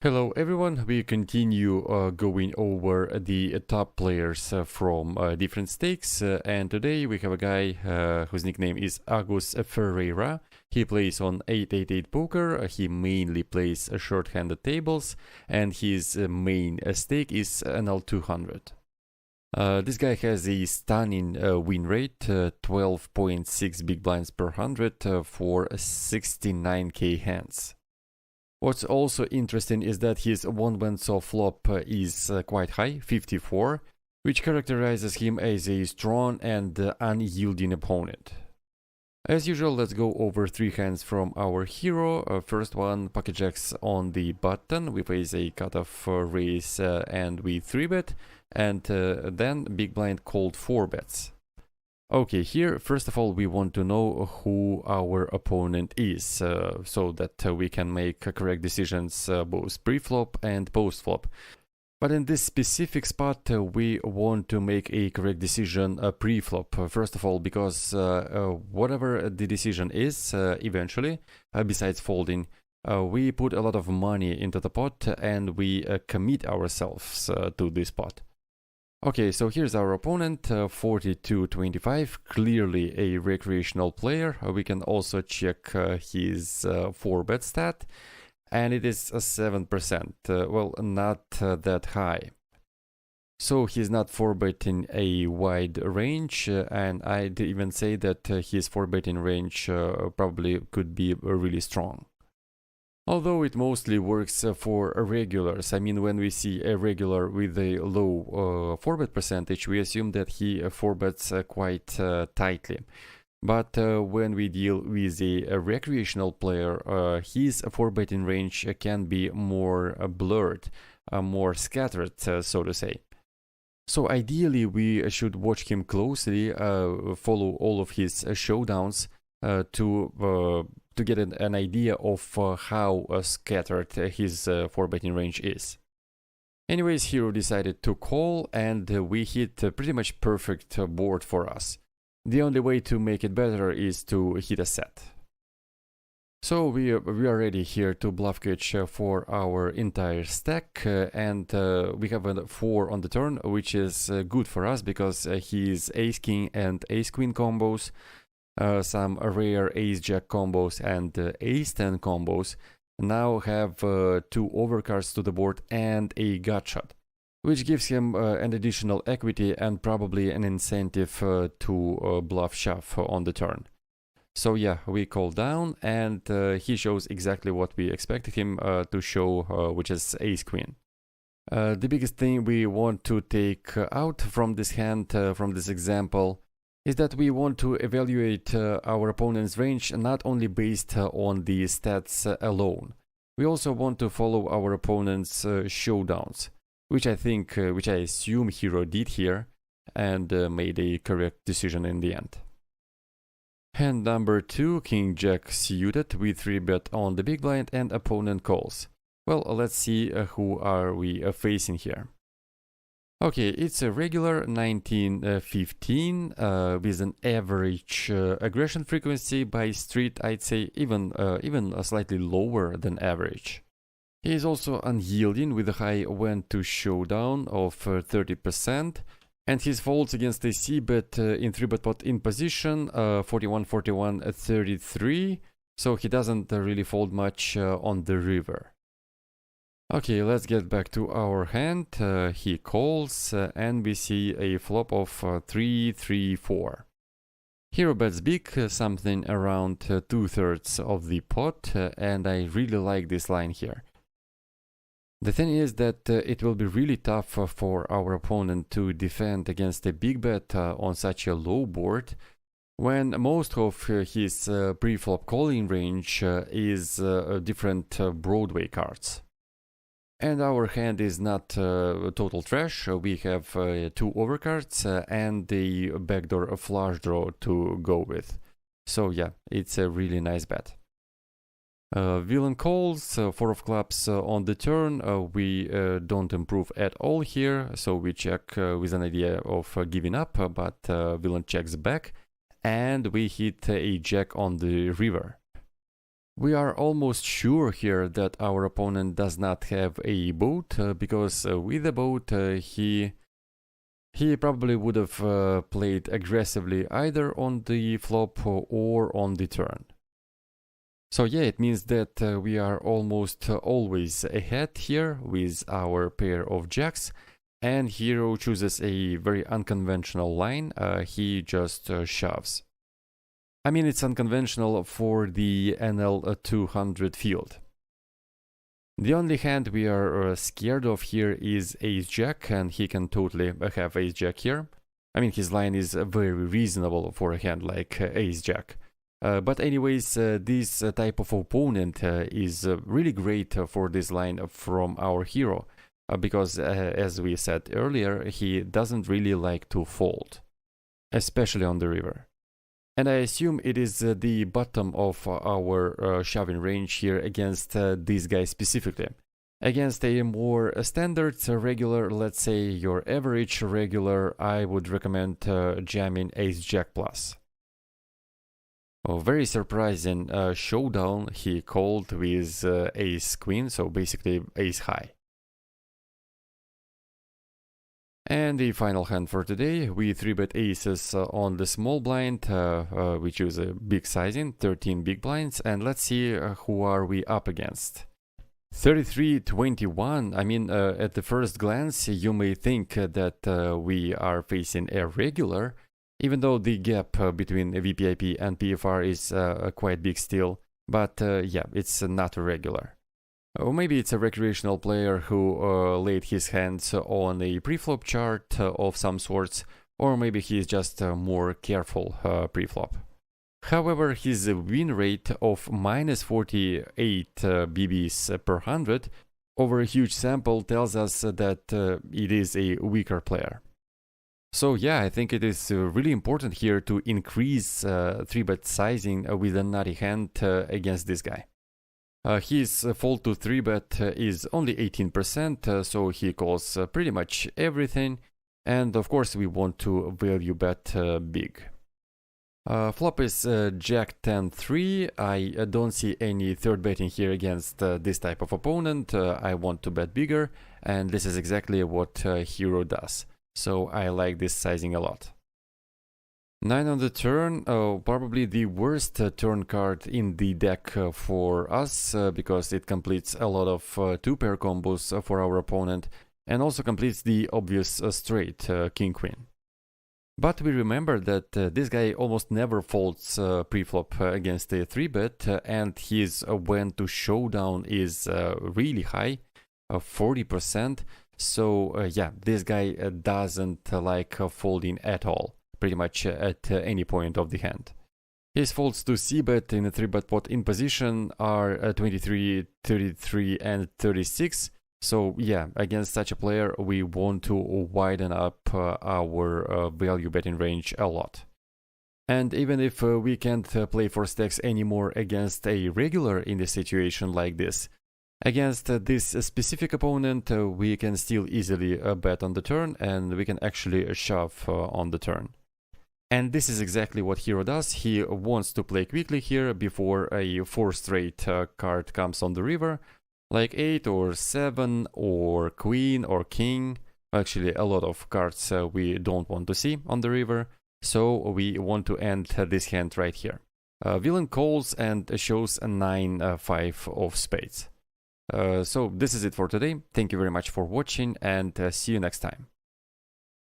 Hello everyone, we continue going over the top players from different stakes, and today we have a guy whose nickname is Agus Ferreira. He plays on 888 poker. He mainly plays short-handed tables, and his main stake is NL200. This guy has a stunning win rate, 12.6 big blinds per 100 for 69k hands. What's also interesting is that his one-went-off flop is quite high, 54, which characterizes him as a strong and unyielding opponent. As usual, let's go over three hands from our hero. First one, pocket jacks on the button. We face a cutoff raise and we 3-bet, and then big blind called 4-bets. Okay, here, first of all, we want to know who our opponent is, so that we can make correct decisions both pre-flop and post-flop. But in this specific spot, we want to make a correct decision pre-flop, first of all, because whatever the decision is, eventually, besides folding, we put a lot of money into the pot and we commit ourselves to this pot. Okay, so here's our opponent, 42-25, clearly a recreational player. We can also check his 4-bet stat, and it is 7%, well, not that high. So he's not 4-betting a wide range, and I'd even say that his 4-betting range probably could be really strong. Although it mostly works for regulars. I mean, when we see a regular with a low 4-bet percentage, we assume that he 4-bets quite tightly. But when we deal with a recreational player, his 4-betting range can be more blurred, more scattered, so to say. So ideally, we should watch him closely, follow all of his showdowns to get an idea of how scattered his 4-betting range is. Anyways, hero decided to call, and we hit a pretty much perfect board for us. The only way to make it better is to hit a set. So we are ready here to bluff catch for our entire stack, and we have a 4 on the turn, which is good for us because he is ace-king and ace-queen combos, some rare ace-jack combos and ace-10 combos now have 2 overcards to the board and a gut shot, which gives him an additional equity and probably an incentive to bluff shove on the turn. So yeah, we call down, and he shows exactly what we expected him to show, which is ace-queen. The biggest thing we want to take out from this hand, from this example, is that we want to evaluate our opponent's range not only based on the stats alone. We also want to follow our opponent's showdowns, which I assume hero did here, and made a correct decision in the end. Hand number 2, King Jack suited with 3-bet on the big blind and opponent calls. Well, let's see who are we facing here. Okay, it's a regular 1915 with an average aggression frequency by street, I'd say even slightly lower than average. He is also unyielding with a high went to showdown of 30%, and his folds against a c-bet in 3-bet pot in position 41-41 33, so he doesn't really fold much on the river. Okay, let's get back to our hand. He calls, and we see a flop of 3-3-4. Hero bets big, something around 2/3 of the pot, and I really like this line here. The thing is that it will be really tough for our opponent to defend against a big bet on such a low board, when most of his pre-flop calling range is different Broadway cards. And our hand is not total trash. We have 2 overcards and the backdoor flush draw to go with. So yeah, it's a really nice bet. Villain calls, 4 of clubs on the turn. We don't improve at all here, so we check with an idea of giving up, but villain checks back, and we hit a jack on the river. We are almost sure here that our opponent does not have a boat, because with the boat he probably would have played aggressively either on the flop or on the turn. So yeah, it means that we are almost always ahead here with our pair of jacks, and hero chooses a very unconventional line. He just shoves. I mean, it's unconventional for the NL 200 field. The only hand we are scared of here is ace-jack, and he can totally have ace-jack here. I mean, his line is very reasonable for a hand like ace-jack. But anyways, this type of opponent is really great for this line from our hero, because as we said earlier, he doesn't really like to fold, especially on the river. And I assume it is the bottom of our shoving range here against this guy specifically. Against a more standard regular, let's say your average regular, I would recommend jamming ace-jack plus. Oh, very surprising showdown he called with ace-queen, so basically ace-high. And the final hand for today, we 3-bet aces on the small blind, we choose a big sizing, 13 big blinds, and let's see who are we up against. 33-21, I mean, at the first glance, you may think that we are facing a regular, even though the gap between VPIP and PFR is quite big still, but yeah, it's not a regular. Or maybe it's a recreational player who laid his hands on a preflop chart of some sorts, or maybe he is just more careful preflop. However, his win rate of minus 48 BBs per 100 over a huge sample tells us that it is a weaker player. So yeah, I think it is really important here to increase 3-bet sizing with a nutty hand against this guy. His fold to 3-bet is only 18%, so he calls pretty much everything, and of course we want to value bet big. Flop is Jack 10-3. I don't see any third betting here against this type of opponent. I want to bet bigger, and this is exactly what hero does. So I like this sizing a lot. 9 on the turn, probably the worst turn card in the deck for us, because it completes a lot of 2-pair combos for our opponent, and also completes the obvious straight king-queen. But we remember that this guy almost never folds preflop against a 3-bet, and his when to showdown is really high, 40%. So yeah, this guy doesn't like folding at all, pretty much at any point of the hand. His folds to c-bet in a 3-bet pot in position are 23, 33 and 36. So yeah, against such a player we want to widen up our value betting range a lot. And even if we can't play for stacks anymore against a regular in a situation like this, against this specific opponent we can still easily bet on the turn, and we can actually shove on the turn. And this is exactly what hero does. He wants to play quickly here before a 4 straight card comes on the river, like 8 or 7 or queen or king. Actually a lot of cards we don't want to see on the river, so we want to end this hand right here. Villain calls and shows a 9-5 of spades. So this is it for today. Thank you very much for watching, and see you next time.